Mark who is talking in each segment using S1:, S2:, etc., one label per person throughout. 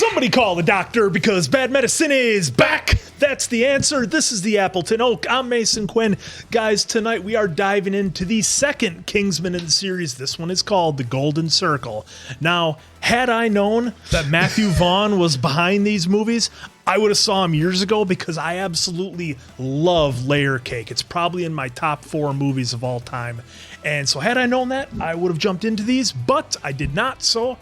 S1: Somebody call the doctor because bad medicine is back. That's the answer. This is the Appleton Oak. I'm Mason Quinn. Guys, tonight we are diving into the second Kingsman in the series. This one is called The Golden Circle. Now, had I known that Matthew Vaughn was behind these movies, I would have saw him years ago because I absolutely love Layer Cake. It's probably in my top 4 movies of all time. And so had I known that, I would have jumped into these, but I did not, so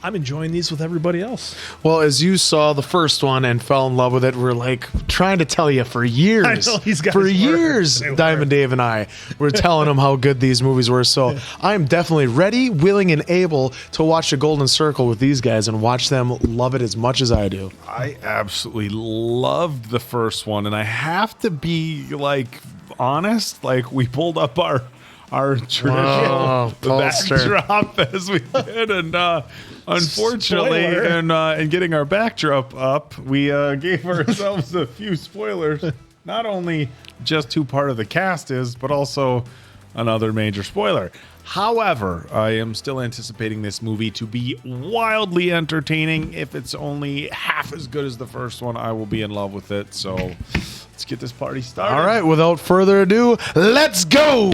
S1: I'm enjoying these with everybody else.
S2: Well, as you saw the first one and fell in love with it, we're like trying to tell you for years.
S1: I know, these guys
S2: for
S1: were.
S2: years,
S1: They were.
S2: Diamond Dave and I were telling them how good these movies were. So I'm definitely ready, willing, and able to watch The Golden Circle with these guys and watch them love it as much as I do.
S3: I absolutely loved the first one, and I have to be like honest. Like we pulled up our traditional backdrop as we did, and unfortunately, in getting our backdrop up, we gave ourselves a few spoilers. Not only just who part of the cast is, but also another major spoiler. However, I am still anticipating this movie to be wildly entertaining. If it's only half as good as the first one, I will be in love with it. So let's get this party started.
S2: All right, without further ado, let's go.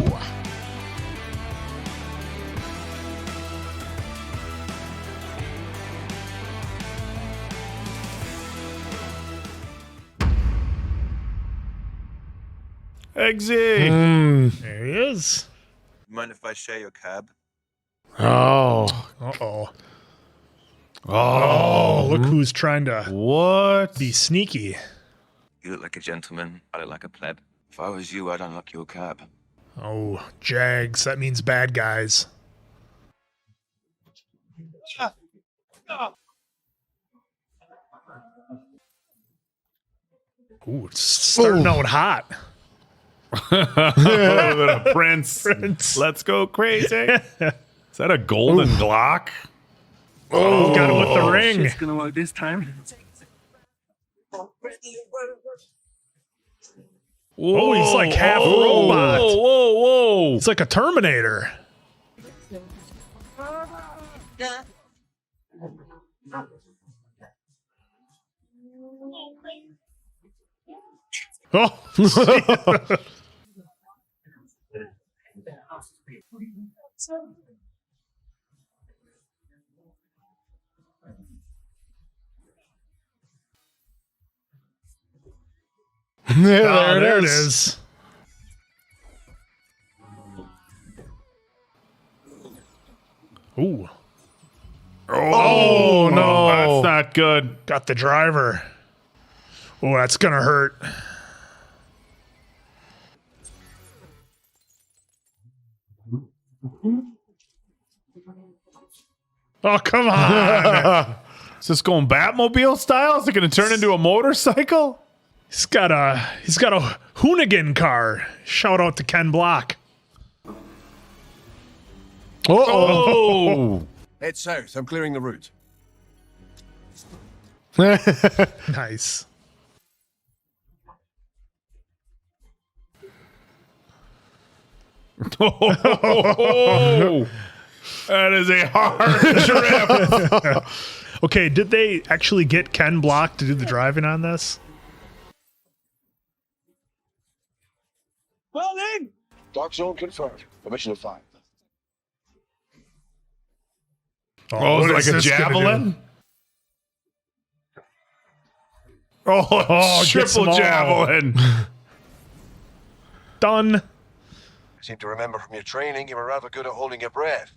S3: Eggsy!
S1: There he is.
S4: Mind if I share your cab?
S2: Oh.
S1: Uh-oh.
S3: Oh,
S1: Look who's trying to
S3: what?
S1: be sneaky.
S4: You look like a gentleman. I look like a pleb. If I was you, I'd unlock your cab.
S1: Oh, Jags. That means bad guys. Ooh, it's starting out hot.
S3: The Prince. Let's go crazy. Is that a golden Glock?
S1: Oh, got him with the ring.
S5: It's gonna work this time.
S1: Oh, he's like half robot.
S3: Whoa, whoa, whoa.
S1: It's like a Terminator. Oh, there it is. Ooh.
S3: Oh, no. That's not good.
S1: Got the driver. Oh, that's gonna hurt. Oh, come on.
S3: Is this going Batmobile style? Is it going to turn into a motorcycle?
S1: He's got a Hoonigan car. Shout out to Ken Block.
S3: Oh.
S6: Head south. I'm clearing the route.
S1: Nice.
S3: Oh. That is a hard trip.
S1: Okay, did they actually get Ken Block to do the driving on this?
S6: Well then. Dark zone confirmed. Permission to fire.
S3: Oh,
S1: what
S3: it's
S1: is
S3: like a
S1: this gonna
S3: javelin?
S1: do?
S3: Oh,
S1: gets them
S3: triple
S1: all.
S3: javelin.
S1: Done.
S6: I seem to remember from your training you were rather good at holding your breath.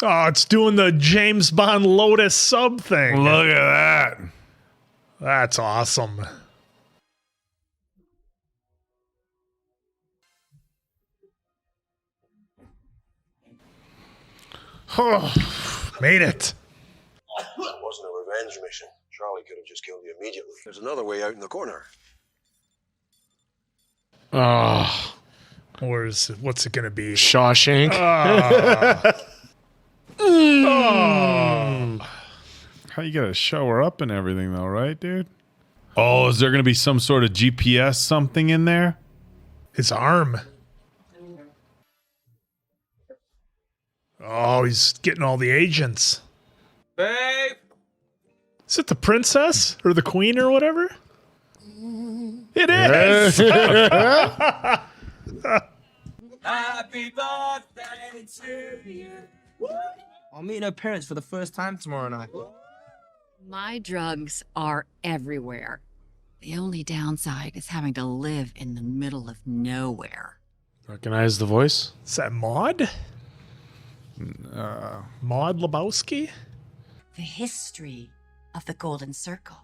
S1: Oh, it's doing the James Bond Lotus sub thing.
S3: Look at that.
S1: That's awesome. Oh, made it.
S6: It wasn't a revenge mission. Charlie could have just killed you immediately. There's another way out in the corner.
S2: Oh.
S1: What's it gonna be?
S2: Shawshank.
S3: How you gotta show her up and everything though, right, dude? Oh, is there gonna be some sort of GPS something in there?
S1: His arm. Oh, he's getting all the agents.
S5: Babe!
S1: Is it the princess or the queen or whatever? It is.
S5: Happy birthday to you. I'm meeting her parents for the first time tomorrow night.
S7: My drugs are everywhere. The only downside is having to live in the middle of nowhere.
S2: Recognize the voice?
S1: Is that Maud? Maud Lebowski?
S7: The history of the Golden Circle.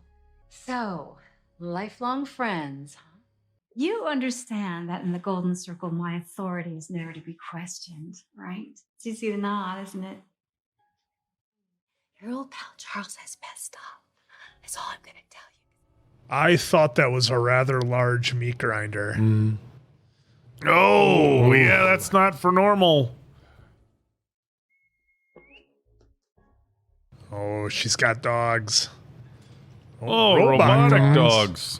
S7: So, lifelong friends, huh?
S8: You understand that in the Golden Circle, my authority is never to be questioned, right? It's easy to nod, isn't it?
S7: Your old pal Charles has messed up. That's all I'm gonna tell you.
S1: I thought that was a rather large meat grinder.
S3: Oh, yeah, that's not for normal.
S1: Oh, she's got dogs.
S3: Oh,
S1: robot
S3: robotic
S1: dogs.
S3: dogs.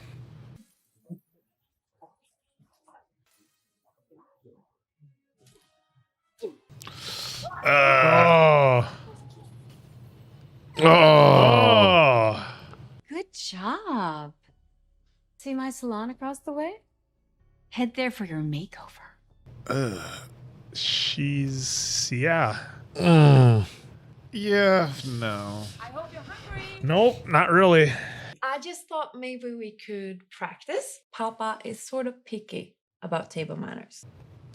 S1: Oh.
S7: Good job. See my salon across the way? Head there for your makeover.
S1: She's, yeah.
S3: Yeah, no.
S9: I hope you're hungry.
S1: Nope, not really.
S9: I just thought maybe we could practice. Papa is sort of picky about table manners.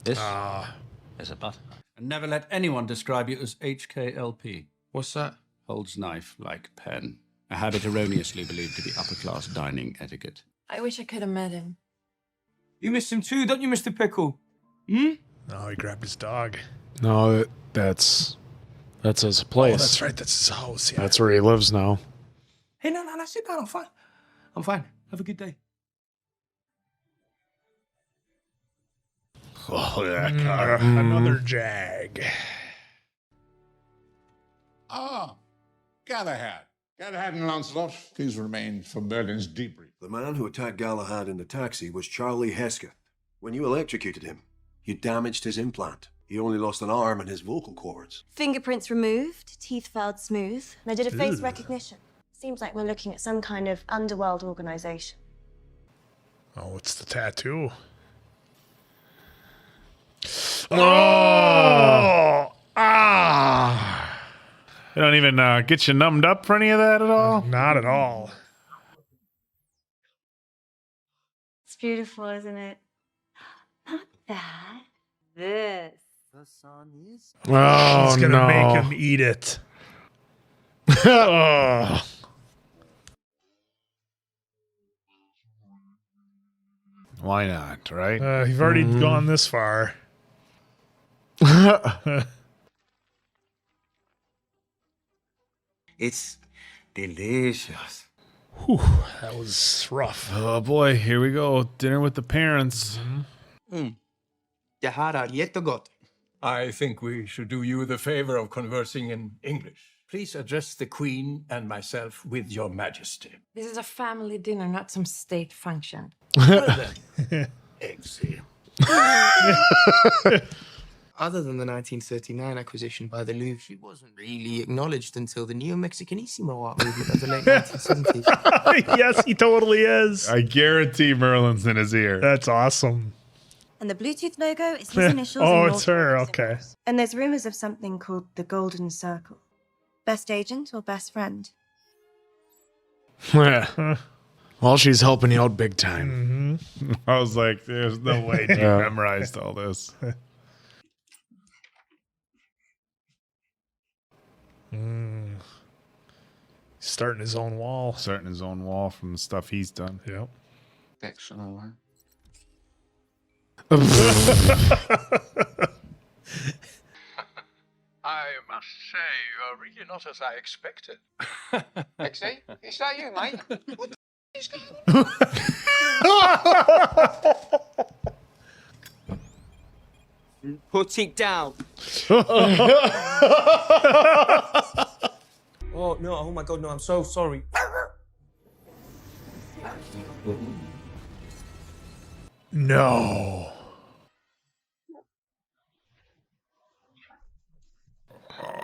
S5: This
S1: Ah.
S5: is a butter.
S10: And never let anyone describe you as HKLP.
S5: What's that?
S10: Holds knife like pen. A habit erroneously believed to be upper-class dining etiquette.
S9: I wish I could have met him.
S5: You missed him too, don't you, Mr. Pickle?
S1: No, he grabbed his dog.
S2: No, that's his
S1: Oh,
S2: place.
S1: that's right. That's his house. Yeah.
S2: That's where he lives now.
S5: Hey, no, sit down. I'm fine. I'm fine. Have a good day.
S3: Oh, that car.
S1: Another Jag.
S11: Ah, Galahad. Galahad and Lancelot, please remain for Merlin's debrief.
S6: The man who attacked Galahad in the taxi was Charlie Hesketh. When you electrocuted him, you damaged his implant. He only lost an arm and his vocal cords.
S12: Fingerprints removed, teeth filed smooth, and I did a face
S1: Ew.
S12: recognition. Seems like we're looking at some kind of underworld organization.
S1: Oh, it's the tattoo. Oh! Ah!
S3: They don't even get you numbed up for any of that at all?
S1: Not at all.
S8: It's beautiful, isn't it? Not that. This.
S5: The sun is.
S2: Oh,
S1: She's gonna
S2: no.
S1: make him eat it. Oh.
S3: Why not, right?
S1: You've already gone this far.
S5: It's delicious.
S1: Whew, that was rough.
S3: Oh, boy. Here we go. Dinner with the parents.
S5: Det här är jättegott.
S11: I think we should do you the favor of conversing in English. Please address the Queen and myself with your majesty.
S9: This is a family dinner, not some state function.
S11: Excellent.
S5: Other than the 1939 acquisition by the Louvre, she wasn't really acknowledged until the neo-Mexicanismo art movement of the late 1970s.
S1: Yes, he totally is.
S3: I guarantee Merlin's in his ear.
S1: That's awesome.
S12: And the Bluetooth logo is his initials.
S1: Oh,
S12: and
S1: it's her.
S12: North
S1: Okay.
S12: symbols. And there's rumors of something called the Golden Circle. Best agent or best friend?
S2: Well, she's helping you out big time.
S3: I was like, there's no way you
S2: Yeah.
S3: memorized all this.
S1: Starting his own wall.
S3: Starting his own wall from the stuff he's done.
S1: Yep.
S5: Excellent.
S11: I must say, you're really not as I expected.
S5: Exy, is that you, mate? What the is going on? Put it down. Oh, no. Oh, my God, no. I'm so sorry.
S1: No.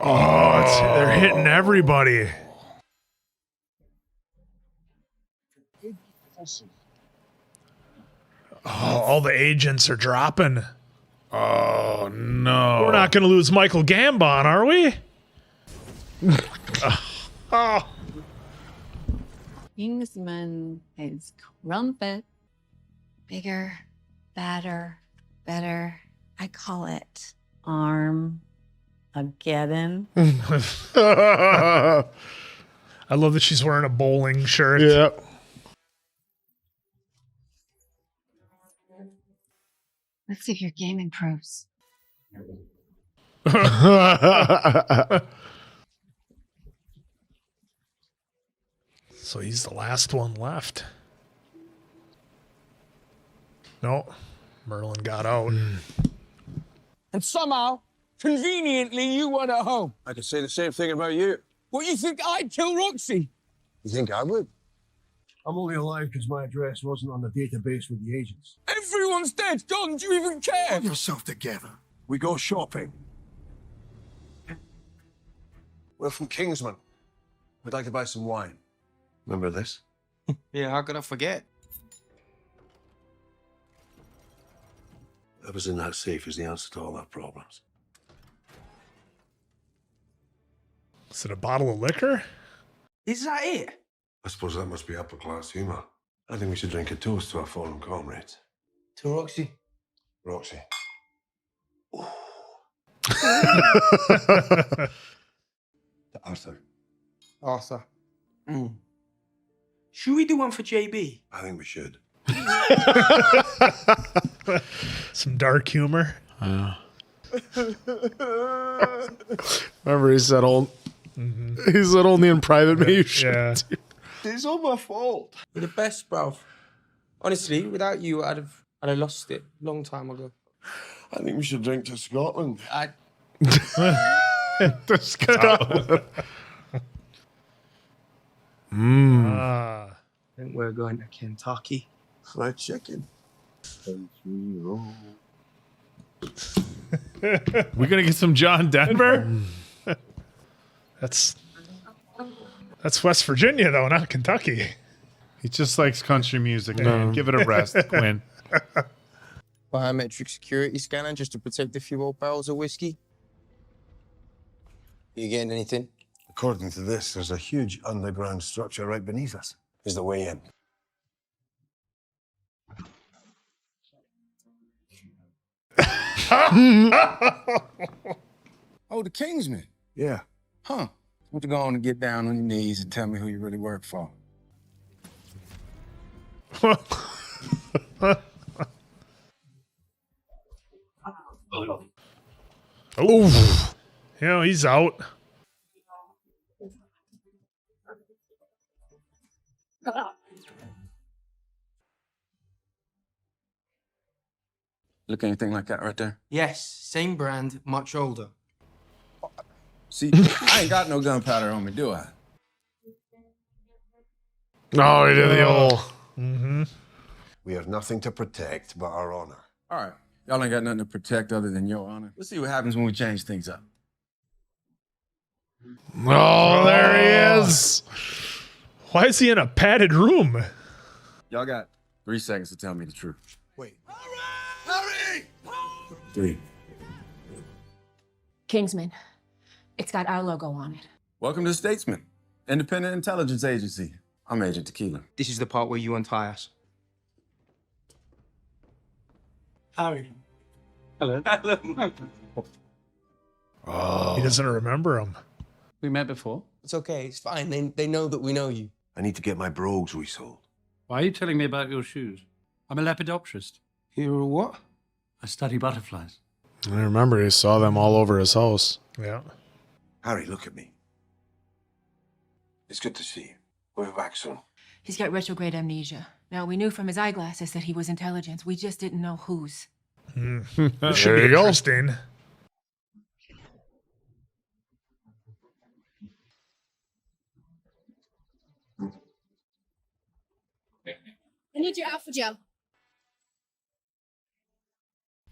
S1: They're hitting everybody. Oh, all the agents are dropping.
S3: Oh, no.
S1: We're not going to lose Michael Gambon, are we? Oh.
S7: Kingsman is crumpet. Bigger, badder, better. I call it Armageddon.
S1: I love that she's wearing a bowling shirt.
S2: Yeah.
S7: Let's see if your game improves.
S1: So he's the last one left. No, Merlin got out.
S13: And somehow, conveniently, you weren't at home.
S6: I could say the same thing about you.
S13: What, you think I'd kill Roxy?
S6: You think I would? I'm only alive because my address wasn't on the database with the agents.
S13: Everyone's dead. Don't you even care?
S6: Get yourself together. We go shopping. We're from Kingsman. We'd like to buy some wine. Remember this?
S5: Yeah, how could I forget?
S6: Whatever's in that safe is the answer to all our problems.
S1: Is it a bottle of liquor?
S5: Is that it?
S6: I suppose that must be upper class humor. I think we should drink a toast to our fallen comrades.
S5: To Roxy.
S6: Roxy.
S5: To
S6: Arthur.
S5: Arthur. Should we do one for JB?
S6: I think we should.
S1: Some dark humor.
S2: Remember, he said only in private, maybe you should.
S1: Yeah.
S6: It's all my fault.
S5: You're the best, bruv. Honestly, without you, I'd have lost it a long time ago.
S6: I think we should drink to Scotland.
S2: To Scotland.
S5: I think we're going to Kentucky.
S6: Fried chicken.
S3: We gonna get some John Denver?
S1: That's West Virginia, though, not Kentucky.
S3: He just likes country music, man. Give it a rest, Quinn.
S5: Biometric security scanner just to protect a few old barrels of whiskey. You getting anything?
S6: According to this, there's a huge underground structure right beneath us. Is the way in.
S13: Oh, the Kingsman.
S6: Yeah.
S13: Huh. Want to go on and get down on your knees and tell me who you really work for.
S1: Oh, you know, he's out.
S13: Look anything like that right there?
S5: Yes, same brand, much older.
S13: See, I ain't got no gunpowder on me, do I?
S2: Oh, he did the old.
S6: We have nothing to protect but our honor.
S13: All right. Y'all ain't got nothing to protect other than your honor. Let's see what happens when we change things up.
S2: Oh, there he is.
S1: Why is he in a padded room?
S13: Y'all got 3 seconds to tell me the truth.
S6: Wait.
S13: Hurry! 3.
S14: Kingsman. It's got our logo on it.
S13: Welcome to Statesman, independent intelligence agency. I'm Agent Tequila.
S5: This is the part where you untie us. Harry.
S10: Hello.
S1: He doesn't remember him.
S10: We met before.
S5: It's okay, it's fine. They know that we know you.
S6: I need to get my brogues resold.
S10: Why are you telling me about your shoes? I'm a lepidopterist.
S5: You're a what?
S10: I study butterflies.
S2: I remember he saw them all over his house.
S1: Yeah.
S6: Harry, look at me. It's good to see you. We'll be back soon.
S14: He's got retrograde amnesia. Now, we knew from his eyeglasses that he was intelligence. We just didn't know whose.
S1: This should be interesting.
S15: I need your alpha gel.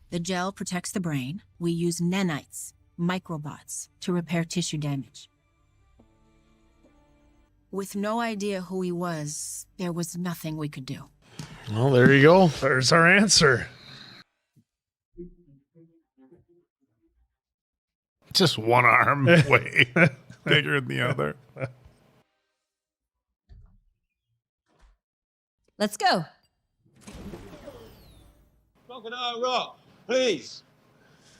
S16: The gel protects the brain. We use nanites.
S14: microbots to repair tissue damage. With no idea who he was, there was nothing we could do.
S2: Well, there you go.
S1: There's our answer.
S3: Just one arm way bigger than the other.
S15: Let's go.
S13: Crocodile Rock, please.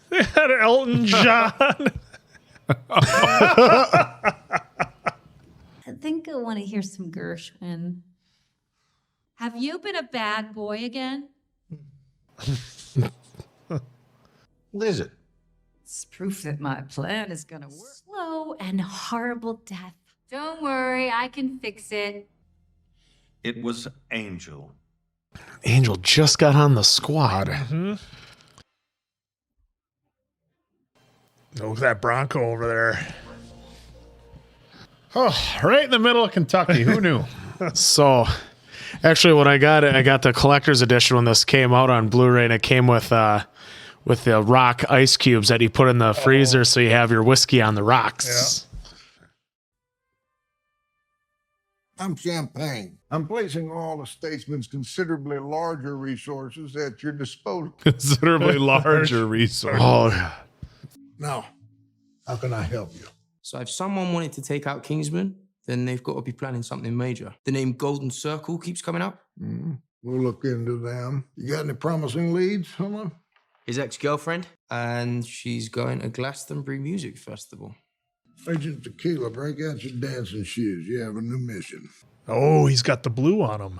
S1: They had Elton John.
S8: I think I want to hear some Gershwin.
S15: Have you been a bad boy again?
S6: What is it?
S7: It's proof that my plan is gonna work.
S8: Slow and horrible death.
S15: Don't worry, I can fix it.
S16: It was Angel.
S2: Angel just got on the squad.
S1: Oh, that Bronco over there.
S3: Oh, right in the middle of Kentucky. Who knew?
S2: So, actually, when I got the collector's edition when this came out on Blu-ray, and it came with the rock ice cubes that you put in the freezer, so you have your whiskey on the rocks.
S17: I'm Champagne. I'm placing all the Statesman's considerably larger resources at your disposal.
S3: Considerably larger resources.
S2: Oh,
S17: Now, how can I help you?
S5: So if someone wanted to take out Kingsman, then they've got to be planning something major. The name Golden Circle keeps coming up.
S17: We'll look into them. You got any promising leads, someone?
S5: His ex-girlfriend, and she's going to Glastonbury Music Festival.
S17: Agent Tequila, break out your dancing shoes. You have a new mission.
S1: Oh, he's got the blue on him.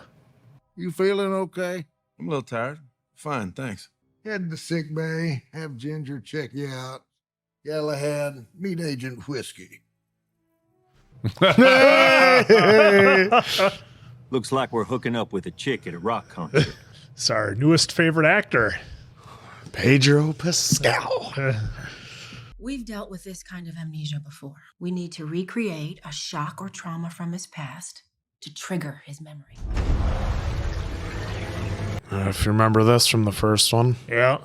S17: You feeling okay?
S18: I'm a little tired. Fine, thanks.
S17: Head to sick bay, have Ginger check you out. Galahad, meet Agent Whiskey.
S19: Looks like we're hooking up with a chick at a rock concert.
S1: It's our newest favorite actor,
S2: Pedro Pascal.
S14: We've dealt with this kind of amnesia before. We need to recreate a shock or trauma from his past to trigger his memory.
S2: If you remember this from the first one.
S1: Yeah.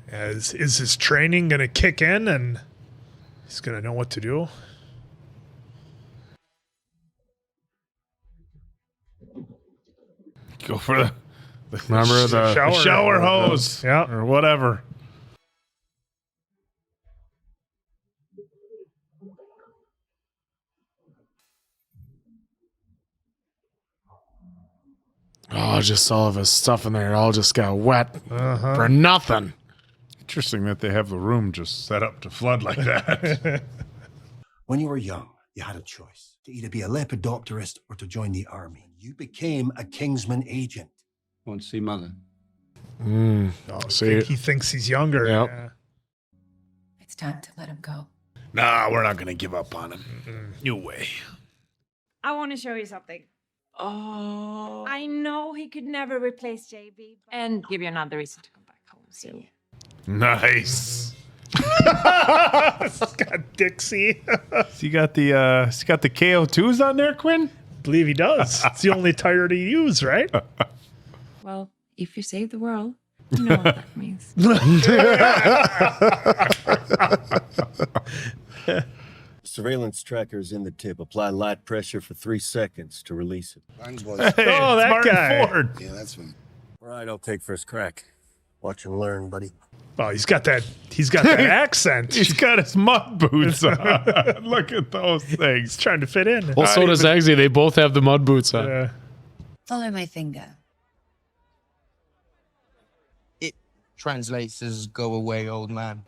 S1: Is his training going to kick in and he's going to know what to do?
S3: Go for the
S2: Remember the
S3: shower hose.
S1: Yeah.
S3: Or whatever.
S2: Oh, just all of his stuff in there. It all just got wet for nothing.
S3: Interesting that they have the room just set up to flood like that.
S6: When you were young, you had a choice to either be a lepidopterist or to join the army. You became a Kingsman agent.
S10: Want to see Mother?
S1: Oh, he thinks he's younger.
S2: Yep.
S1: Yeah.
S14: It's time to let him go.
S3: Nah, we're not going to give up on him. No way.
S15: I want to show you something. Oh. I know he could never replace JB. And give you another reason to come back home. See?
S3: Nice.
S1: He's got Dixie.
S3: He got the KO2s on there, Quinn?
S1: I believe he does. It's the only tire to use, right?
S9: Well, if you save the world, you know what that means.
S6: Surveillance tracker's in the tip. Apply light pressure for 3 seconds to release it.
S17: Thanks, boys.
S3: Hey,
S1: Oh, that
S3: Martin
S1: guy.
S3: Ford.
S17: Yeah, that's fine.
S6: All right, I'll take first crack. Watch and learn, buddy.
S1: Oh, he's got that accent.
S3: He's got his mud boots on. Look at those things.
S1: He's trying to fit in.
S2: Well, so does Eggsy. They both have the mud boots on.
S1: Yeah.
S7: Follow my finger.
S5: It translates as "go away, old man."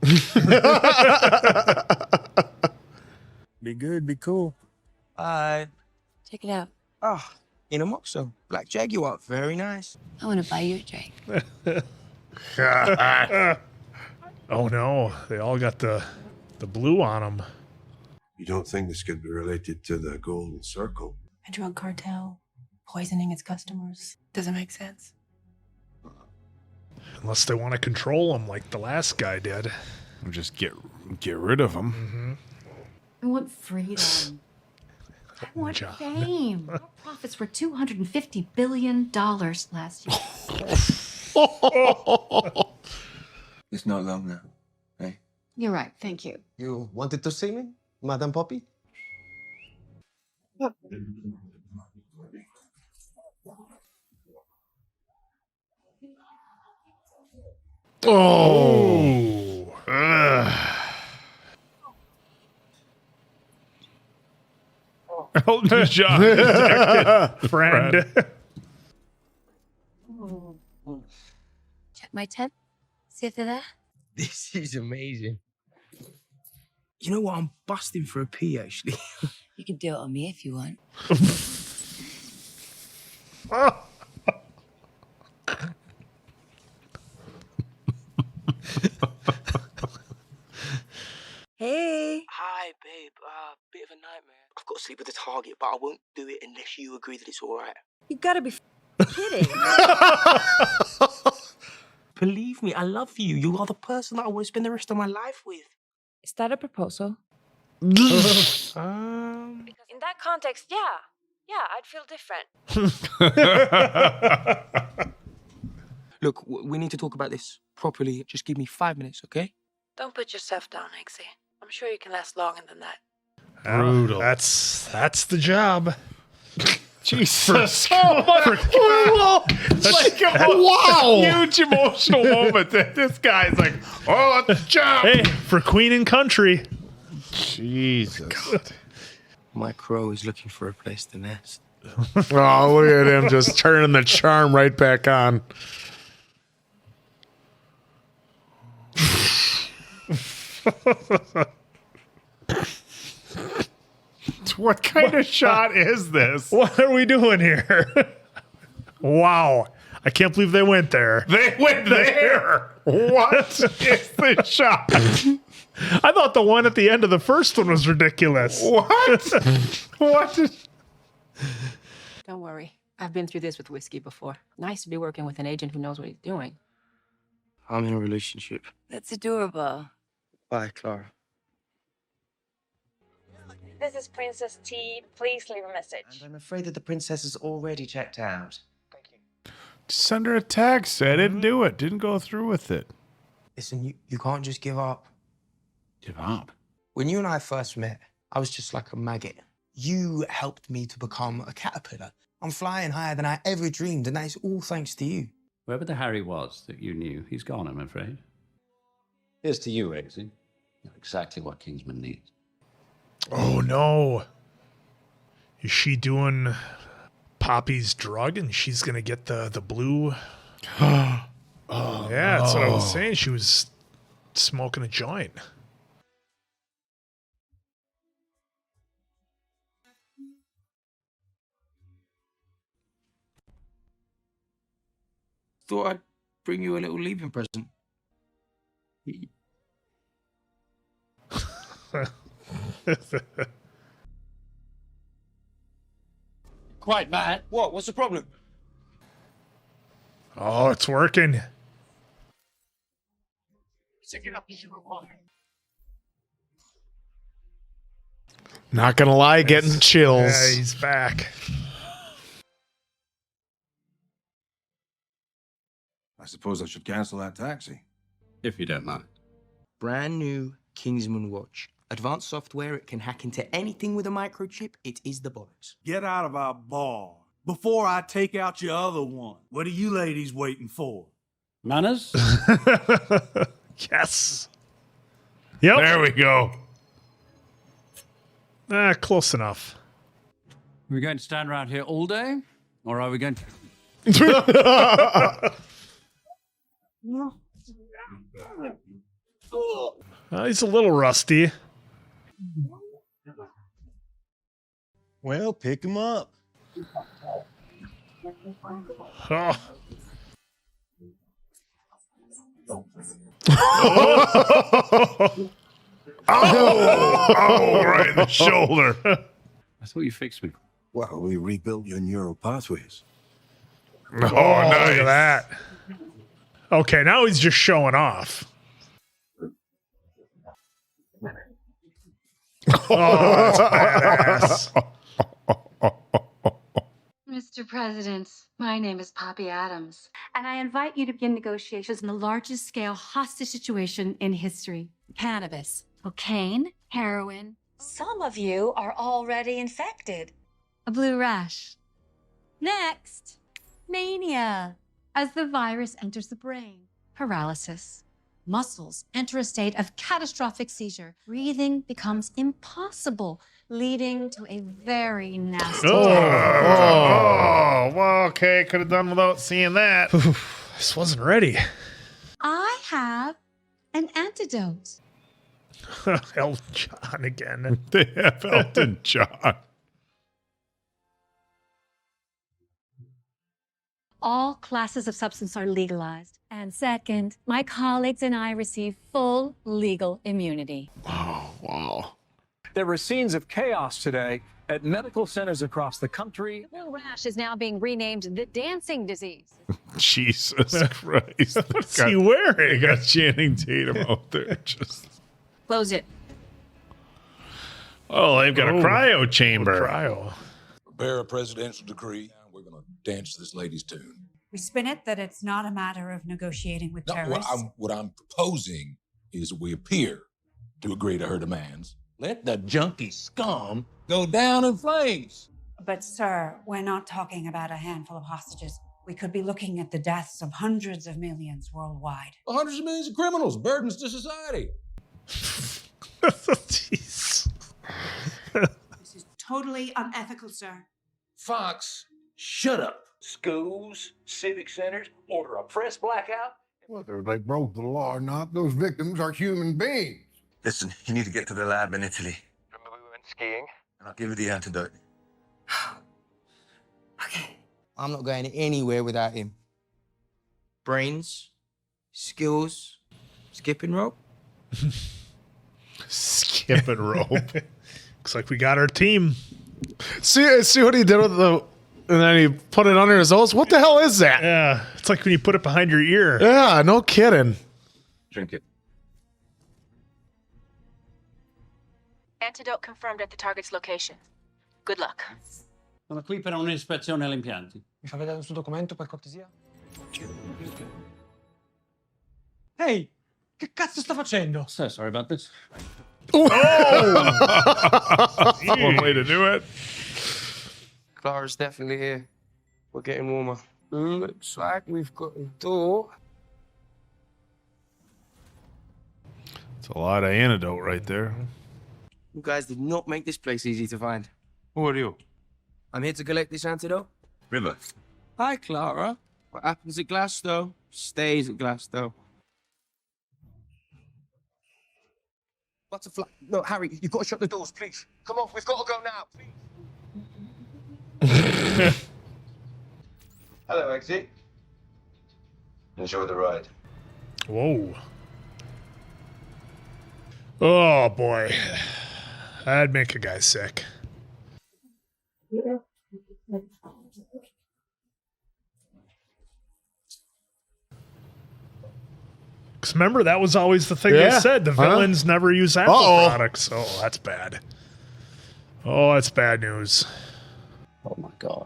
S6: Be good, be cool.
S5: Bye.
S15: Check it out.
S5: Ah, in a Moxo. Black Jaguar. Very nice.
S15: I want to buy you a drink.
S1: Oh no, they all got the blue on them.
S6: You don't think this could be related to the Golden Circle?
S14: A drug cartel poisoning its customers. Doesn't make sense.
S1: Unless they want to control them like the last guy did.
S3: Or just get rid of them.
S8: I want freedom. I want fame. Our profits were $250 billion last year.
S5: It's not long now, eh?
S7: You're right. Thank you.
S5: You wanted to see me, Madame Poppy?
S1: Oh.
S3: Elton John detected
S1: friend.
S20: Check my tent. See if they're there.
S5: This is amazing. You know what? I'm busting for a pee, actually.
S20: You can do it on me if you want. Hey.
S5: Hi, babe. Bit of a nightmare. I've got to sleep with a target, but I won't do it unless you agree that it's all right.
S20: You gotta be kidding.
S5: Believe me, I love you. You are the person that I want to spend the rest of my life with.
S9: Is that a proposal?
S15: In that context, yeah. Yeah, I'd feel different.
S5: Look, we need to talk about this properly. Just give me 5 minutes, okay?
S20: Don't put yourself down, Eggsy. I'm sure you can last longer than that.
S1: Brutal. That's the job.
S3: Jesus. Oh my God.
S1: Wow.
S3: Huge emotional moment. This guy's like, oh, that's a job.
S1: Hey, for Queen and Country.
S3: Jesus.
S5: My crow is looking for a place to nest.
S2: Oh, look at him just turning the charm right back on.
S3: What kind of shot is this?
S1: What are we doing here? Wow. I can't believe they went there.
S3: They went there. What is the shot?
S1: I thought the one at the end of the first one was ridiculous.
S3: What? What?
S14: Don't worry. I've been through this with whiskey before. Nice to be working with an agent who knows what he's doing.
S5: I'm in a relationship.
S20: That's adorable.
S5: Bye, Clara.
S15: This is Princess T. Please leave a message.
S21: I'm afraid that the princess is already checked out.
S3: Just send her a text. I didn't do it. Didn't go through with it.
S5: Listen, you can't just give up.
S10: Give up?
S5: When you and I first met, I was just like a maggot. You helped me to become a caterpillar. I'm flying higher than I ever dreamed, and that is all thanks to you.
S10: Whoever the Harry was that you knew, he's gone, I'm afraid. Here's to you, Eggsy. You're exactly what Kingsman needs.
S1: Oh no. Is she doing Poppy's drug and she's gonna get the blue? Yeah, that's what I was saying. She was smoking a joint.
S5: Thought I'd bring you a little leaving present.
S13: Quite mad. What? What's the problem?
S1: Oh, it's working.
S2: Not gonna lie, getting chills.
S1: Yeah, he's back.
S6: I suppose I should cancel that taxi.
S10: If you don't mind.
S5: Brand new Kingsman watch. Advanced software, it can hack into anything with a microchip. It is the bollocks.
S22: Get out of our bar before I take out your other one. What are you ladies waiting for?
S10: Manners?
S1: Yes. Yep.
S3: There we go.
S1: Close enough.
S10: Are we going to stand around here all day? Or are we going to...
S1: He's a little rusty.
S22: Well, pick him up.
S1: Oh.
S3: Oh, right in the shoulder.
S10: I thought you fixed me.
S6: Well, we rebuilt your neural pathways.
S1: Oh, nice. Look at that. Okay, now he's just showing off. Oh, that's badass.
S8: Miss Mr. President, my name is Poppy Adams, and I invite you to begin negotiations in the largest scale hostage situation in history. Cannabis, cocaine, heroin. Some of you are already infected. A blue rash. Next, mania. As the virus enters the brain, paralysis. Muscles enter a state of catastrophic seizure. Breathing becomes impossible, leading to a very nasty death.
S2: Well, okay, could have done without seeing that.
S1: This wasn't ready.
S8: I have an antidote.
S1: Elton John again.
S3: They have Elton John.
S8: All classes of substance are legalized. And second, my colleagues and I receive full legal immunity.
S2: Oh, wow.
S4: There were scenes of chaos today at medical centers across the country.
S7: The blue rash is now being renamed the dancing disease.
S3: Jesus Christ.
S1: What's he wearing?
S3: They got Channing Tatum out there. Just.
S7: Close it.
S3: Oh, they've got a cryo chamber.
S1: Cryo.
S12: Prepare a presidential decree. We're going to dance to this lady's tune.
S23: We spin it that it's not a matter of negotiating with
S12: No,
S23: terrorists.
S12: what I'm proposing is we appear to agree to her demands. Let the junkie scum go down in flames.
S23: But, sir, we're not talking about a handful of hostages. We could be looking at the deaths of hundreds of millions worldwide.
S12: Hundreds of millions of criminals, burdens to society.
S23: This is totally unethical, sir.
S12: Fox, shut up. Schools, civic centers, order a press blackout.
S17: Whether they broke the law or not, those victims are human beings.
S19: Listen, you need to get to the lab in Italy. Remember we went skiing? And I'll give you the antidote.
S5: I'm not going anywhere without him. Brains, skills, skipping rope.
S1: Skipping rope. Looks like we got our team.
S2: See what he did with the, and then he put it under his nose. What the hell is that?
S1: Yeah, it's like when you put it behind your ear.
S2: Yeah, no kidding.
S12: Drink it.
S20: Antidote confirmed at the target's location. Good luck.
S10: Sono qui per un'ispezione agli impianti.
S5: Mi fa vedere il suo documento, per cortesia?
S13: Ehi, che cazzo sta facendo?
S10: So sorry about this.
S3: That's one way to do it.
S5: Clara's definitely here. We're getting warmer. Looks like we've got a door.
S3: It's a lot of antidote right there.
S5: You guys did not make this place easy to find.
S12: Who are you?
S5: I'm here to collect this antidote.
S12: River.
S5: Hi, Clara. What happens at Glasgow stays at Glasgow. Butterfly. No, Harry, you've got to shut the doors, please. Come on, we've got to go now, please.
S19: Hello, Exit. Enjoy the ride.
S1: Whoa. Oh, boy. That'd make a guy sick. Because remember, that was always the thing they said. The villains never use Apple products. Oh, that's bad. Oh, that's bad news.
S10: Oh my god.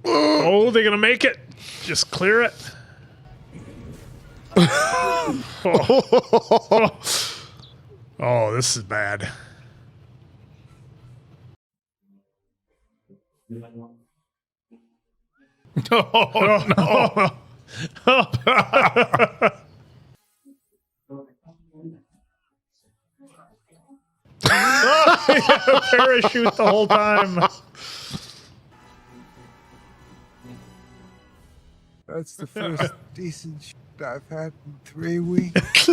S1: Oh, they're going to make it. Just clear it. Oh, this is bad.
S3: No.
S1: Parachute the whole time.
S17: That's the first decent shit I've had in 3 weeks.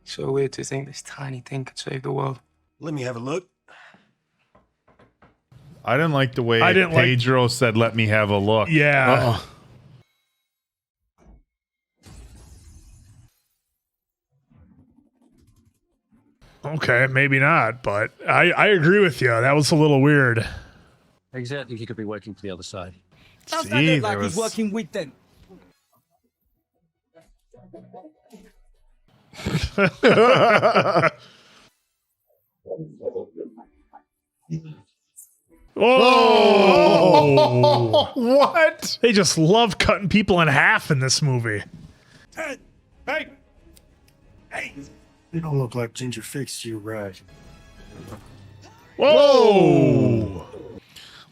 S5: So weird to think this tiny thing could save the world.
S6: Let me have a look.
S3: I didn't like the way
S1: I didn't
S3: Pedro said, let me have a look.
S1: Yeah. Okay, maybe not, but I agree with you. That was a little weird.
S10: Exactly. I think he could be working for the other side.
S13: Sounds like he's working with them.
S1: Oh,
S2: what?
S1: They just love cutting people in half in this movie.
S22: Hey! They don't look like ginger fixed you right.
S1: Whoa!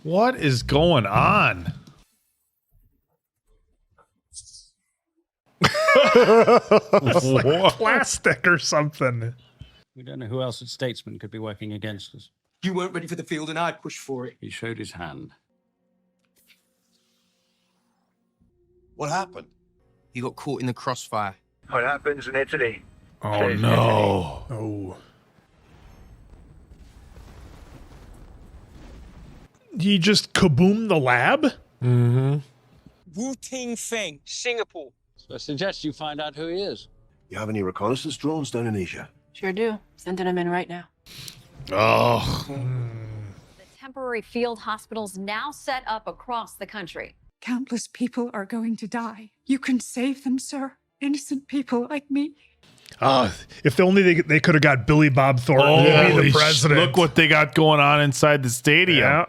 S3: What is going on?
S1: It's like plastic or something.
S10: We don't know who else at Statesman could be working against us.
S5: You weren't ready for the field and I'd push for it.
S10: He showed his hand.
S5: What happened? He got caught in the crossfire.
S19: What happens in Italy?
S3: Oh no.
S1: Oh. He just kaboomed the lab?
S2: Mm-hmm.
S13: Wu Ting Feng, Singapore.
S10: So I suggest you find out who he is.
S6: You have any reconnaissance drones down in Asia?
S20: Sure do. Sending them in right now.
S3: Oh.
S7: The temporary field hospitals now set up across the country.
S23: Countless people are going to die. You can save them, sir. Innocent people like me.
S1: If only they could have got Billy Bob Thornton to be the president.
S3: Look what they got going on inside the stadium.
S1: Yeah.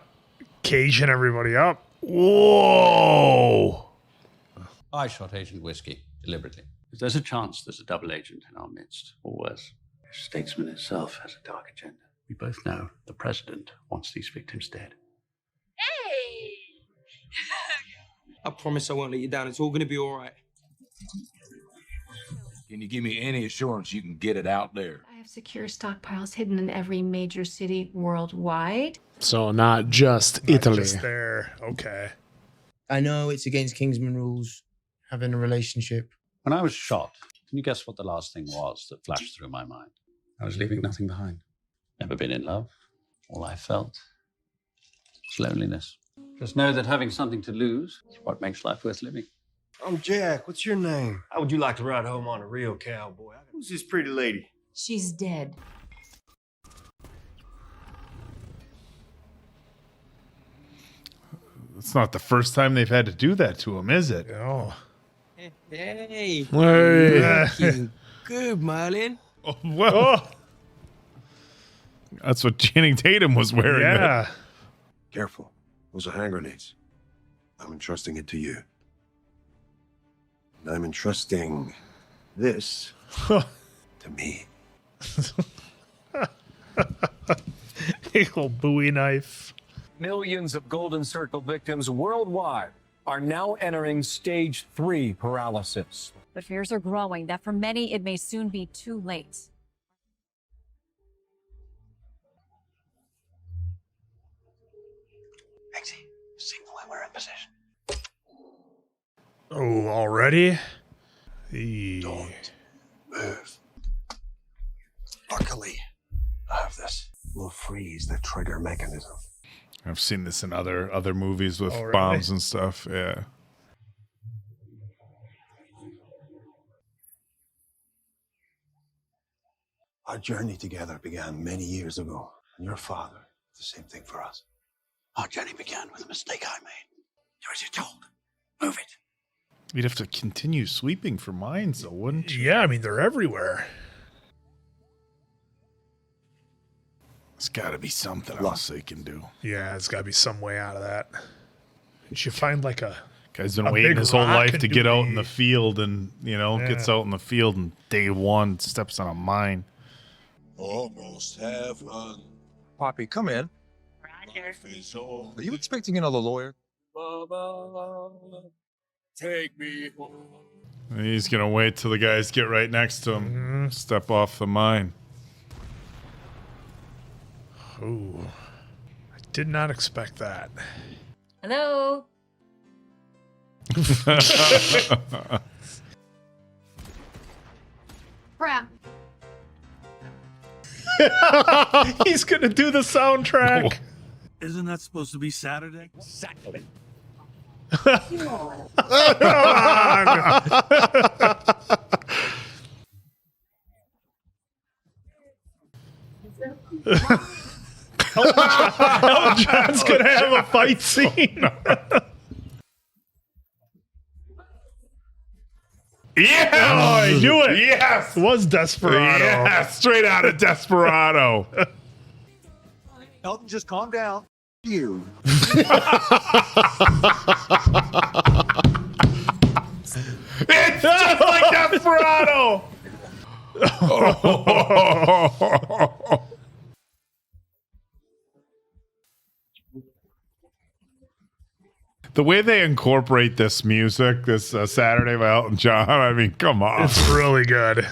S1: Caging everybody up.
S3: Whoa.
S10: I shot Agent Whiskey deliberately. If there's a chance there's a double agent in our midst, or worse, Statesman itself has a dark agenda. We both know the president wants these victims dead.
S8: Hey!
S5: I promise I won't let you down. It's all going to be all right.
S12: Can you give me any assurance you can get it out there?
S9: I have secure stockpiles hidden in every major city worldwide.
S2: So not just Italy.
S1: Just there. Okay.
S5: I know it's against Kingsman rules, having a relationship.
S10: When I was shot, can you guess what the last thing was that flashed through my mind? I was leaving nothing behind. Never been in love. All I felt was loneliness. Just know that having something to lose is what makes life worth living.
S6: I'm Jack. What's your name? How would you like to ride home on a real cowboy? Who's this pretty lady?
S14: She's dead.
S3: It's not the first time they've had to do that to him, is it?
S1: Oh.
S5: Hey.
S2: Hey.
S5: Looking good, Marlin.
S3: Oh, whoa. That's what Channing Tatum was wearing.
S1: Yeah.
S6: Careful. Those are hand grenades. I'm entrusting it to you. And I'm entrusting this to me.
S1: Little Bowie knife.
S4: Millions of Golden Circle victims worldwide are now entering stage 3 paralysis.
S7: But fears are growing that for many it may soon be too late.
S10: Exie, signal when we're in position.
S1: Oh, already?
S6: Don't move. Luckily, I have this. We'll freeze the trigger mechanism.
S3: I've seen this in other movies with
S1: really?
S3: bombs and stuff. Yeah.
S6: Our journey together began many years ago. And your father, the same thing for us.
S10: Our journey began with a mistake I made. Do as you're told. Move it.
S3: You'd have to continue sweeping for mines, though, wouldn't you?
S1: Yeah, I mean, they're everywhere.
S3: There's got to be something else they can do.
S1: Yeah, there's got to be some way out of that. You should find like a...
S3: Guy's been
S1: a
S3: waiting
S1: big
S3: his whole
S1: rock
S3: life
S1: and
S3: to
S1: do
S3: get out
S1: the-
S3: in the field and, gets out in the field and day one steps on a mine.
S12: Almost have fun.
S13: Poppy, come in. Are you expecting another lawyer?
S12: Take me home.
S3: And he's going to wait till the guys get right next to him. Step off the mine.
S1: Ooh. I did not expect that.
S7: Hello? Crap.
S1: He's going to do the soundtrack.
S22: Isn't that supposed to be Saturday?
S13: Saturday.
S1: Elton John's going to have a fight scene.
S3: Yeah.
S1: Oh, I knew it.
S3: Yes.
S1: It was Desperado.
S3: Yeah, straight out of Desperado.
S11: Elton, just calm down. You.
S3: It's just like Desperado. The way they incorporate this music, this Saturday by Elton John, I mean, come on.
S1: It's really good.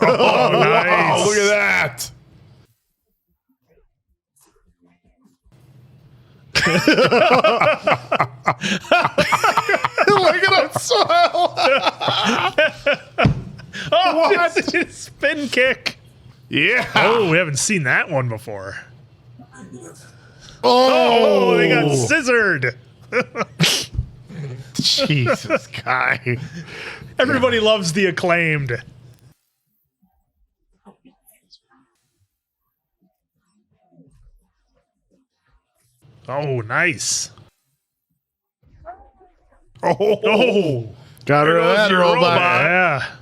S3: Oh,
S1: nice.
S3: Wow, look at that.
S2: Look at him smile.
S1: Oh,
S3: What?
S1: spin kick.
S3: Yeah.
S1: Oh, we haven't seen that one before.
S2: Oh,
S1: they got scissored.
S3: Jesus, guy.
S1: Everybody loves the Acclaimed. Oh, nice.
S3: Oh.
S2: Got her
S3: There
S2: that
S3: goes your
S2: robot.
S1: Yeah.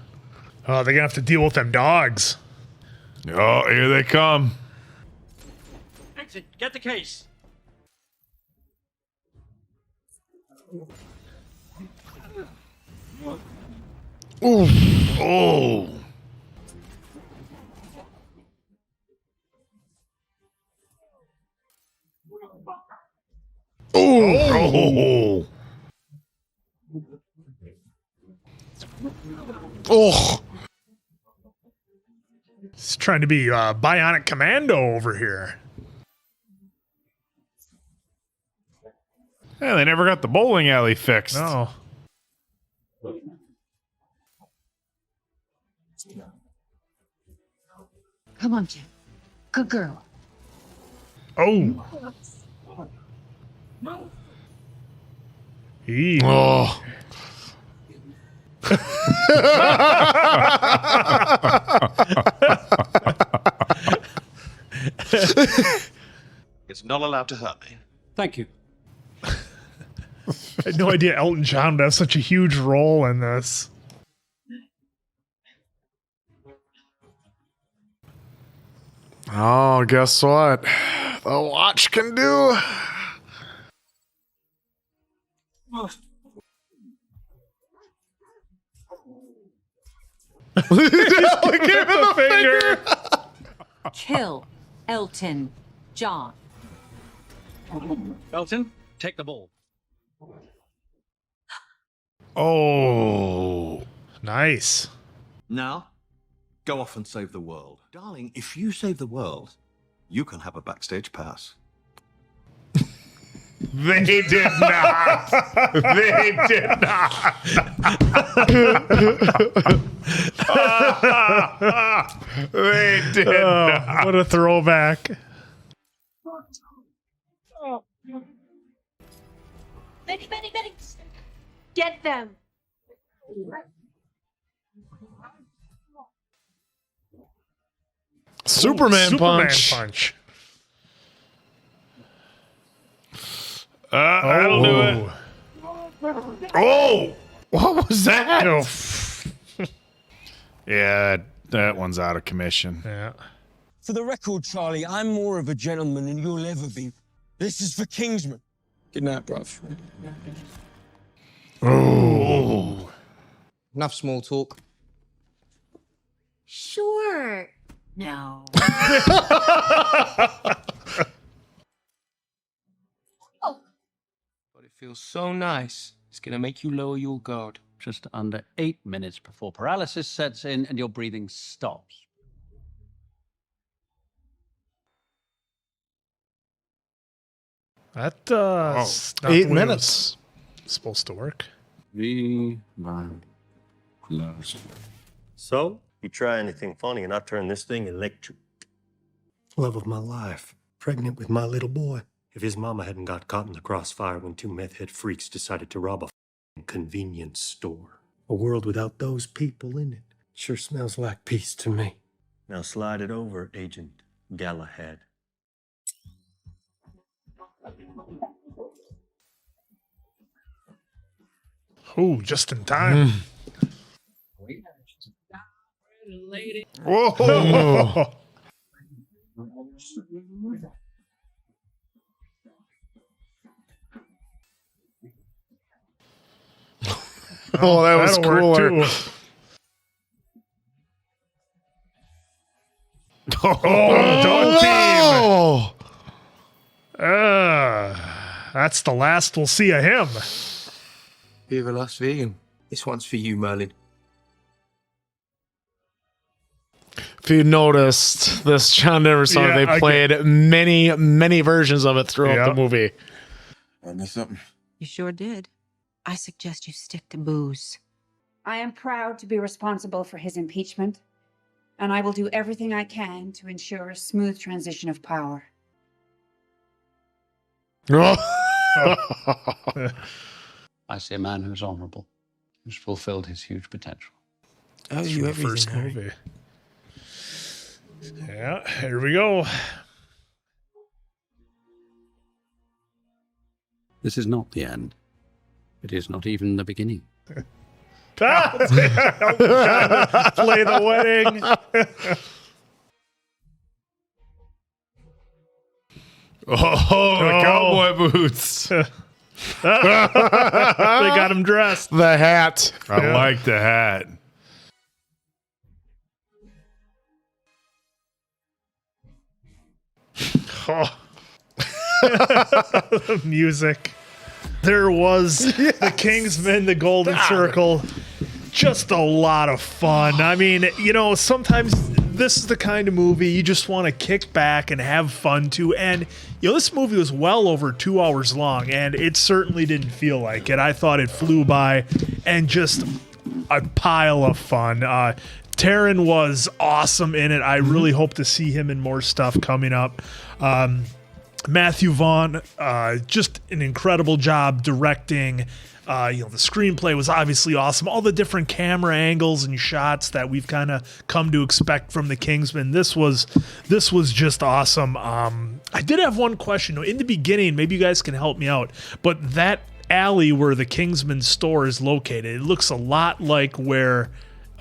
S1: Oh, they're gonna have to deal with them dogs.
S3: Oh, here they come.
S11: Exit, get the case.
S2: Ooh.
S3: Oh.
S2: Oh. Oh.
S1: He's trying to be Bionic Commando over here.
S3: Yeah, they never got the bowling alley fixed.
S1: No.
S7: Come on, Jim. Good girl.
S1: Oh. Eee.
S2: Oh.
S11: It's not allowed to hurt me.
S10: Thank you.
S1: I had no idea Elton John would have such a huge role in this.
S2: Oh, guess what? The watch can do.
S1: Give him the finger.
S7: Kill Elton John.
S10: Elton, take the ball.
S3: Oh.
S1: Nice.
S11: Now, go off and save the world. Darling, if you save the world, you can have a backstage pass.
S3: They did not. They did not. They did not.
S1: What a throwback.
S8: Betty, get them.
S2: Superman punch.
S3: That'll do it. Oh, what was that? Yeah, that one's out of commission.
S1: Yeah.
S13: For the record, Charlie, I'm more of a gentleman than you'll ever be. This is for Kingsman. Good night, bruv.
S3: Oh.
S5: Enough small talk.
S8: Sure.
S7: No.
S21: But it feels so nice. It's gonna make you lower your guard.
S10: Just under 8 minutes before paralysis sets in and your breathing stops.
S1: That's not
S2: 8
S1: the way it
S2: minutes.
S1: was supposed to work.
S16: So, you try anything funny and I turn this thing electric. Love of my life, pregnant with my little boy. If his mama hadn't got caught in the crossfire when two meth-head freaks decided to rob a convenience store. A world without those people in it. Sure smells like peace to me. Now slide it over, Agent Galahad.
S1: Oh, just in time. Whoa.
S2: Oh, that was
S1: That'll work,
S2: cooler.
S1: too. Oh, don't beam. That's the last we'll see of him.
S5: Viva Las Vegas. This one's for you, Merlin.
S2: If you noticed, this John Denver song,
S1: Yeah,
S2: they played many versions of it throughout the movie.
S19: I missed something.
S23: You sure did. I suggest you stick to booze. I am proud to be responsible for his impeachment, and I will do everything I can to ensure a smooth transition of power.
S10: I see a man who's honourable, who's fulfilled his huge potential.
S5: Oh,
S1: It's
S5: you
S1: from the first
S5: Harry.
S1: movie. Yeah, here we go.
S10: This is not the end. It is not even the beginning.
S1: Play the wedding.
S3: The cowboy boots.
S1: They got him dressed.
S2: The hat.
S3: I like the hat.
S1: Oh. The music. There was the Kingsman, the Golden Circle. Just a lot of fun. I mean, you know, sometimes this is the kind of movie you just want to kick back and have fun to. And, you know, this movie was well over 2 hours long, and it certainly didn't feel like it. I thought it flew by, and just a pile of fun. Taron was awesome in it. I really hope to see him in more stuff coming up. Matthew Vaughn, just an incredible job directing. You know, the screenplay was obviously awesome. All the different camera angles and shots that we've kind of come to expect from the Kingsman. This was just awesome. I did have one question in the beginning. Maybe you guys can help me out. But that alley where the Kingsman store is located, it looks a lot like where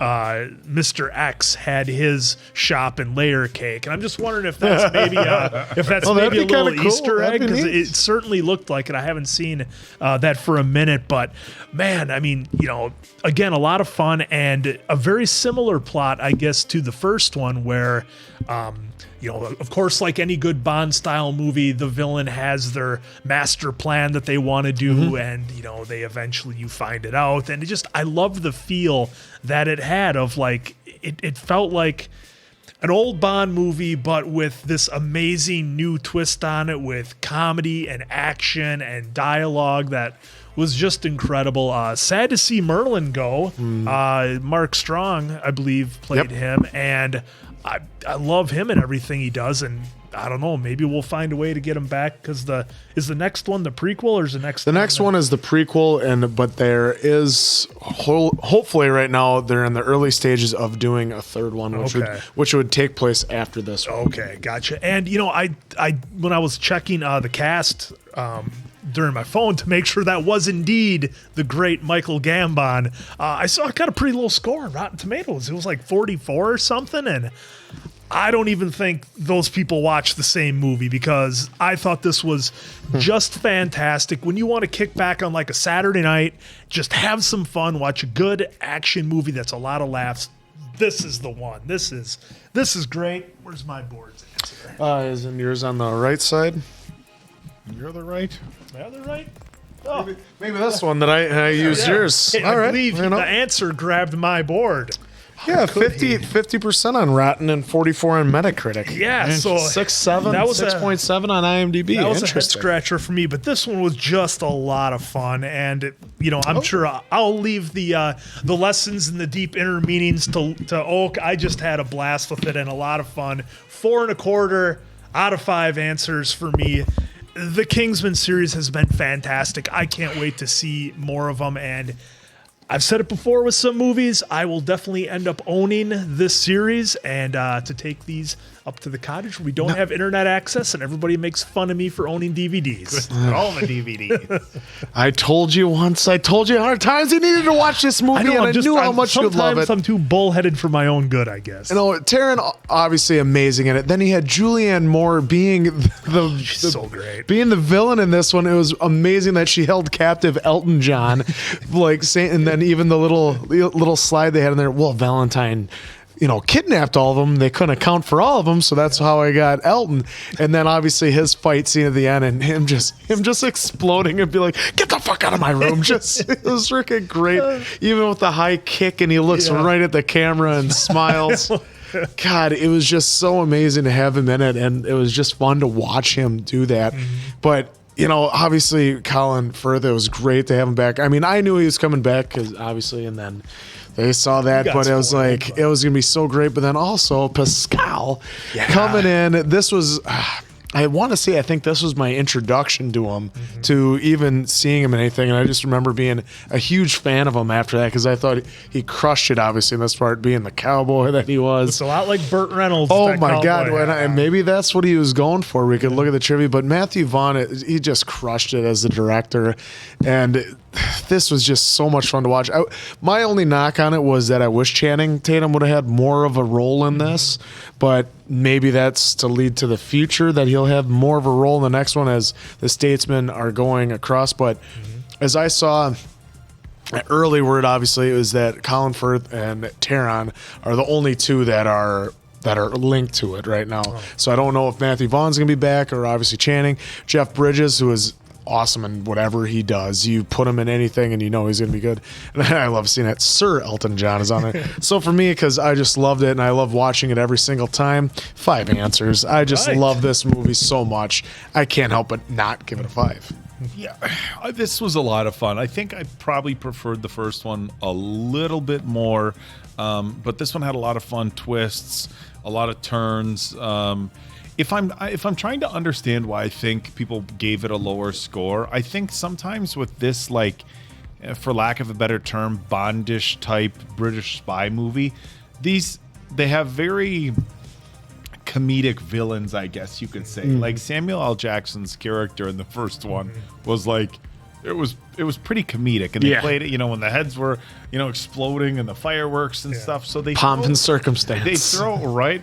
S1: Mr. X had his shop in Layer Cake, and I'm just wondering if that's maybe a little
S2: cool.
S1: Easter egg,
S2: That'd be
S1: because
S2: neat.
S1: it certainly looked like it. I haven't seen that for a minute, but man, I mean, you know, again, a lot of fun and a very similar plot, I guess, to the first one, where you know, of course, like any good Bond-style movie, the villain has their master plan that they want to do, and, you know, they eventually, you find it out. And it just, I love the feel that it had of, like, it felt like an old Bond movie, but with this amazing new twist on it, with comedy and action and dialogue that was just incredible. Sad to see Merlin go. Mark Strong, I believe, played him, and I love him and everything he does, and I don't know, maybe we'll find a way to get him back, because is the next one the prequel, or is the next
S2: one is the prequel, but there is hopefully right now they're in the early stages of doing a third one, which would take place after this one.
S1: Okay, gotcha. And you know, I when I was checking the cast during my phone to make sure that was indeed the great Michael Gambon, I saw it got a pretty low score on Rotten Tomatoes. It was like 44 or something, and I don't even think those people watch the same movie, because I thought this was just fantastic. When you want to kick back on like a Saturday night, just have some fun, watch a good action movie that's a lot of laughs, this is the one. This is great. Where's my board's answer?
S2: Isn't yours on the right side?
S3: You're the right.
S1: The other right? Oh,
S2: maybe this one that I used yours.
S1: Hey,
S2: All
S1: I
S2: right,
S1: believe
S2: you know.
S1: the answer grabbed my board.
S2: Yeah, 50% on Rotten and 44 on Metacritic.
S1: Yeah, so
S2: 6.7,
S1: that was
S2: 6.7 on IMDb.
S1: That was a head
S2: Interesting.
S1: scratcher for me, but this one was just a lot of fun, and you know, I'm sure I'll leave the lessons and the deep inner meanings to Oak. I just had a blast with it and a lot of fun. 4.25 out of 5 answers for me. The Kingsman series has been fantastic. I can't wait to see more of them, and I've said it before with some movies. I will definitely end up owning this series and to take these up to the cottage where we don't have internet access and everybody makes fun of me for owning DVDs.
S3: All the DVDs.
S2: I told you once. I told you 100 times you needed to watch this movie, and I knew how much you'd love it.
S1: Sometimes I'm too bullheaded for my own good, I guess.
S2: You know, Taron obviously amazing in it. Then he had Julianne Moore being
S1: so great,
S2: being the villain in this one. It was amazing that she held captive Elton John, like saying, and then even the little slide they had in there. Well, Valentine, kidnapped all of them. They couldn't account for all of them, so that's how I got Elton. And then obviously his fight scene at the end, and him just exploding and be like, "Get the fuck out of my room!" It was freaking great. Even with the high kick, and he looks right at the camera and smiles. God, it was just so amazing to have him in it, and it was just fun to watch him do that. But obviously Colin Firth, it was great to have him back. I mean, I knew he was coming back because obviously, and then they saw that, but it was like, it was going to be so great. But then also Pascal coming in. This was, I want to say, I think this was my introduction to him, to even seeing him in anything. And I just remember being a huge fan of him after that because I thought he crushed it, obviously, in this part, being the cowboy that he was.
S1: It's a lot like Burt Reynolds.
S2: Oh, my God. And maybe that's what he was going for. We could look at the trivia. But Matthew Vaughn, he just crushed it as the director. And this was just so much fun to watch. My only knock on it was that I wish Channing Tatum would have had more of a role in this, but maybe that's to lead to the future, that he'll have more of a role in the next one as the Statesmen are going across. But as I saw, an early word, obviously, it was that Colin Firth and Taron are the only two that are linked to it right now. So I don't know if Matthew Vaughn's going to be back, or obviously Channing. Jeff Bridges, who is awesome in whatever he does. You put him in anything and he's going to be good. And I love seeing it. Sir Elton John is on it. So for me, because I just loved it and I love watching it every single time, 5 answers. I just love this movie so much. I can't help but not give it a 5.
S3: Yeah, this was a lot of fun. I think I probably preferred the first one a little bit more, but this one had a lot of fun twists, a lot of turns. If I'm trying to understand why I think people gave it a lower score, I think sometimes with this, like, for lack of a better term, Bondish type British spy movie, they have very comedic villains, I guess you could say. Like Samuel L. Jackson's character in the first one was like, it was pretty comedic, and they played it, when the heads were, exploding and the fireworks and stuff. So they
S2: pomp and circumstance.
S3: They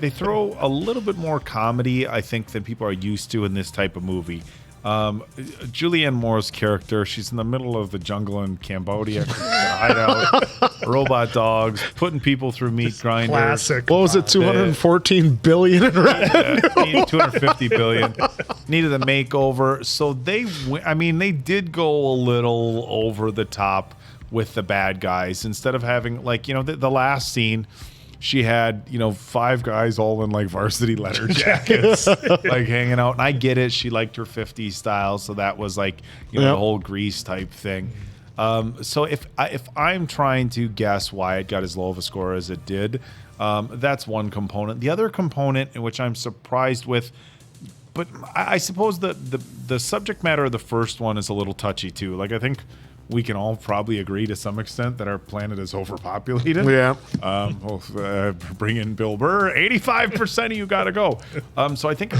S3: throw a little bit more comedy, I think, than people are used to in this type of movie. Julianne Moore's character, she's in the middle of the jungle in Cambodia, hideout, robot dogs, putting people through meat grinders.
S1: Classic.
S2: What was it, 214 billion in revenue?
S3: 250 billion. Needed a makeover. So they did go a little over the top with the bad guys. Instead of having, like, the last scene, she had, 5 guys all in like varsity leather jackets, like hanging out. And I get it. She liked her 50s style. So that was like, the whole Grease type thing. So if I'm trying to guess why it got as low of a score as it did, that's one component. The other component, in which I'm surprised with, but I suppose the subject matter of the first one is a little touchy too. Like, I think we can all probably agree to some extent that our planet is overpopulated.
S2: Yeah.
S3: Bring in Bill Burr. 85% of you got to go. So I think,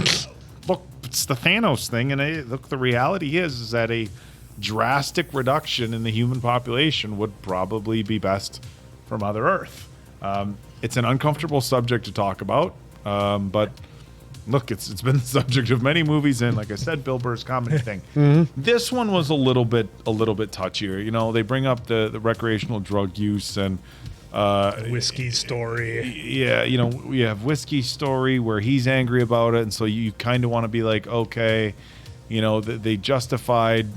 S3: look, it's the Thanos thing. And look, the reality is that a drastic reduction in the human population would probably be best for Mother Earth. It's an uncomfortable subject to talk about. But look, it's been the subject of many movies, and like I said, Bill Burr's comedy thing. This one was a little bit touchier. They bring up the recreational drug use and
S1: whiskey story.
S3: Yeah, we have whiskey story where he's angry about it, and so you kind of want to be like, okay, they justified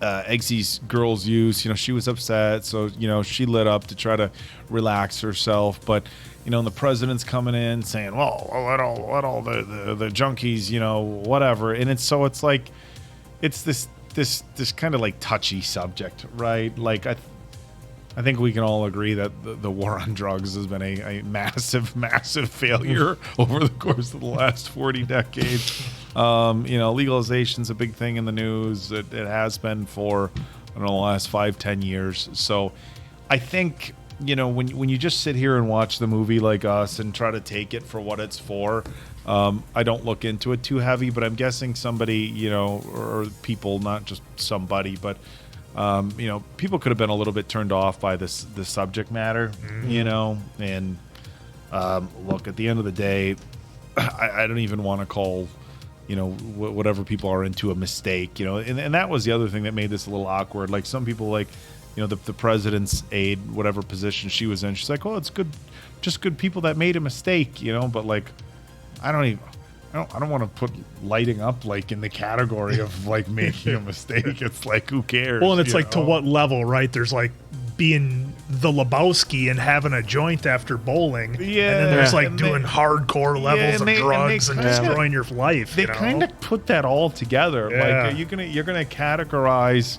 S3: Eggsy's girl's use. She was upset, so she lit up to try to relax herself, but and the president's coming in saying, well, let all the junkies, whatever. And it's like, it's this kind of like touchy subject, right? Like, I think we can all agree that the war on drugs has been a massive, massive failure over the course of the last 40 decades. Legalization's a big thing in the news. It has been for don't know, the last 5-10 years. So I think, you know, when you just sit here and watch the movie like us and try to take it for what it's for, I don't look into it too heavy, but I'm guessing somebody, you know, or people, not just somebody, but you know, people could have been a little bit turned off by the subject matter, you know, and look, at the end of the day, I don't even want to call, you know, whatever people are into a mistake, you know, and that was the other thing that made this a little awkward. Like some people, like, you know, the president's aide, whatever position she was in, she's like, oh, it's good, just good people that made a mistake, you know, but like, I don't want to put lighting up like in the category of like making a mistake. It's like, who cares?
S1: Well, and it's like, to what level, right? There's like being the Lebowski and having a joint after bowling.
S3: Yeah.
S1: And then there's like doing hardcore levels of drugs and destroying your life.
S3: They kind of put that all together.
S1: Yeah.
S3: Like you're gonna categorize,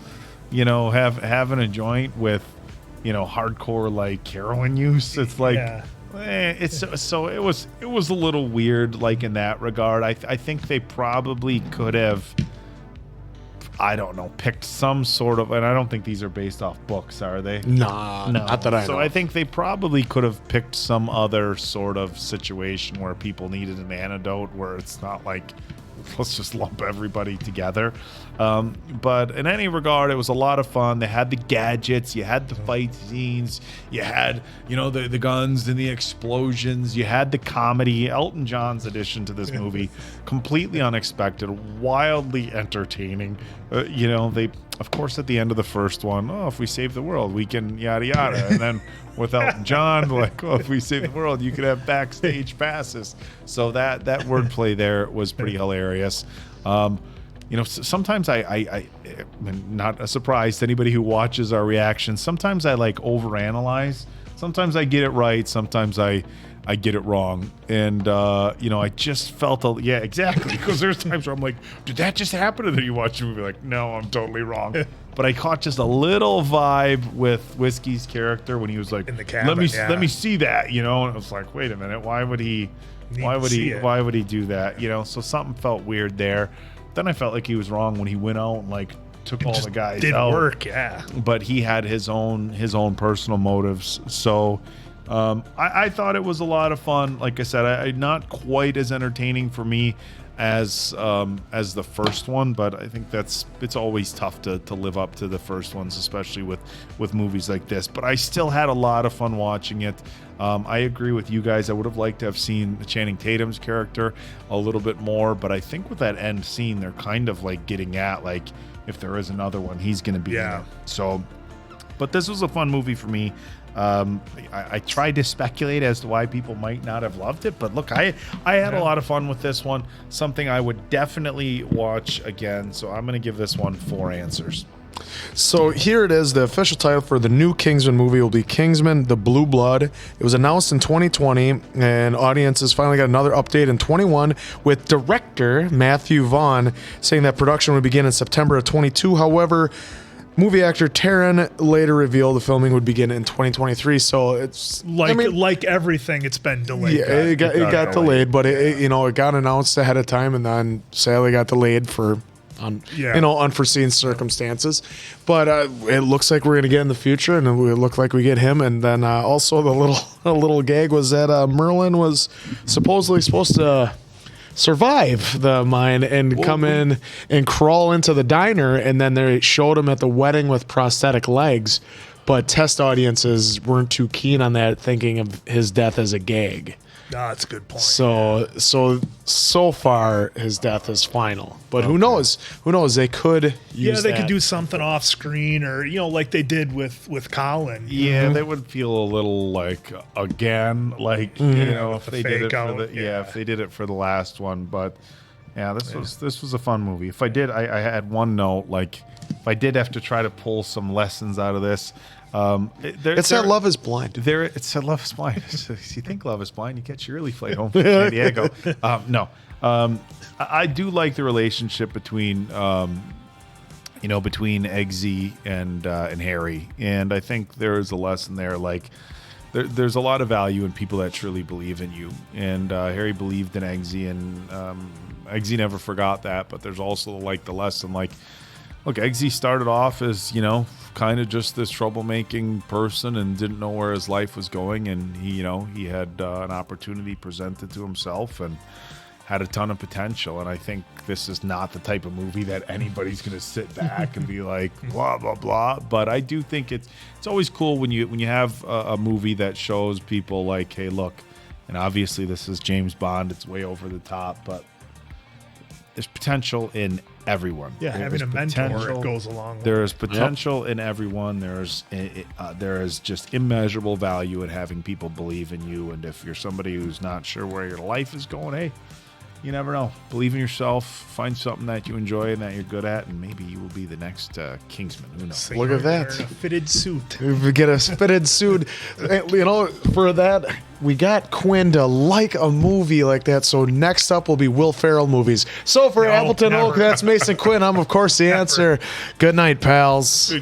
S3: you know, having a joint with, you know, hardcore like heroin use. It's like, it's so it was a little weird, like in that regard. I think they probably could have, I don't know, picked some sort of, and I don't think these are based off books, are they?
S2: No, not that I know.
S3: So I think they probably could have picked some other sort of situation where people needed an antidote, where it's not like, let's just lump everybody together. But in any regard, it was a lot of fun. They had the gadgets, you had the fight scenes, you had, you know, the guns and the explosions, you had the comedy. Elton John's addition to this movie, completely unexpected, wildly entertaining. You know, they, of course, at the end of the first one, oh, if we save the world, we can yada yada. And then with Elton John, like, oh, if we save the world, you could have backstage passes. So that wordplay there was pretty hilarious. You know, sometimes I not a surprise to anybody who watches our reactions, sometimes I like overanalyze. Sometimes I get it right. Sometimes I get it wrong. And, you know, I just felt, yeah, exactly. Because there's times where I'm like, did that just happen? And then you watch the movie like, no, I'm totally wrong. But I caught just a little vibe with Whiskey's character when he was like,
S1: in the cabin,
S3: let me see that, you know? And I was like, wait a minute, why would he do that? You know, so something felt weird there. Then I felt like he was wrong when he went out and like took all the guys
S1: didn't
S3: out.
S1: work, yeah.
S3: But he had his own personal motives. So I thought it was a lot of fun. Like I said, not quite as entertaining for me as the first one, but I think it's always tough to live up to the first ones, especially with movies like this. But I still had a lot of fun watching it. I agree with you guys. I would have liked to have seen Channing Tatum's character a little bit more, but I think with that end scene, they're kind of like getting at, like, if there is another one, he's going to be in it. So, but this was a fun movie for me. I tried to speculate as to why people might not have loved it, but look, I had a lot of fun with this one. Something I would definitely watch again. So I'm going to give this one 4 answers.
S2: So here it is. The official title for the new Kingsman movie will be Kingsman The Blue Blood. It was announced in 2020, and audiences finally got another update in 21 with director Matthew Vaughn saying that production would begin in September of 22. However, movie actor Taron later revealed the filming would begin in 2023. So it's
S1: like everything, it's been delayed.
S2: Yeah, it got delayed, but it got announced ahead of time, and then sadly got delayed for unforeseen circumstances. But it looks like we're gonna get in the future, and it looked like we get him. And then also the little gag was that Merlin was supposedly supposed to survive the mine and come in and crawl into the diner, and then they showed him at the wedding with prosthetic legs, but test audiences weren't too keen on that, thinking of his death as a gag.
S1: That's a good point.
S2: So far his death is final, but who knows? They could use
S1: they could do something off screen, or like they did with Colin.
S3: Yeah, they would feel a little like again, like if they did it for if they did it for the last one. But this was a fun movie. If I did, I had one note, like if I did have to try to pull some lessons out of this.
S2: It's that Love is Blind.
S3: It's that Love is Blind. You think Love is Blind, you catch your early flight home from San Diego. No. I do like the relationship between Eggsy and Harry, and I think there is a lesson there. Like there's a lot of value in people that truly believe in you, and Harry believed in Eggsy, and Eggsy never forgot that. But there's also like the lesson, like Look, Eggsy started off as, you know, kind of just this troublemaking person and didn't know where his life was going. And he, you know, he had an opportunity presented to himself and had a ton of potential. And I think this is not the type of movie that anybody's going to sit back and be like, blah, blah, blah. But I do think it's always cool when you have a movie that shows people like, hey, look, and obviously this is James Bond. It's way over the top, but there's potential in everyone.
S1: Yeah, having a mentor, it goes along with
S3: There is potential in everyone. There is just immeasurable value in having people believe in you. And if you're somebody who's not sure where your life is going, hey, you never know. Believe in yourself. Find something that you enjoy and that you're good at, and maybe you will be the next Kingsman. Who knows?
S2: Look at that.
S1: A fitted suit.
S2: We get a fitted suit. You know, for that, we got Quinn to like a movie like that. So next up will be Will Ferrell movies. So for Appleton Oak, that's Mason Quinn. I'm, of course, the answer. Good night, pals.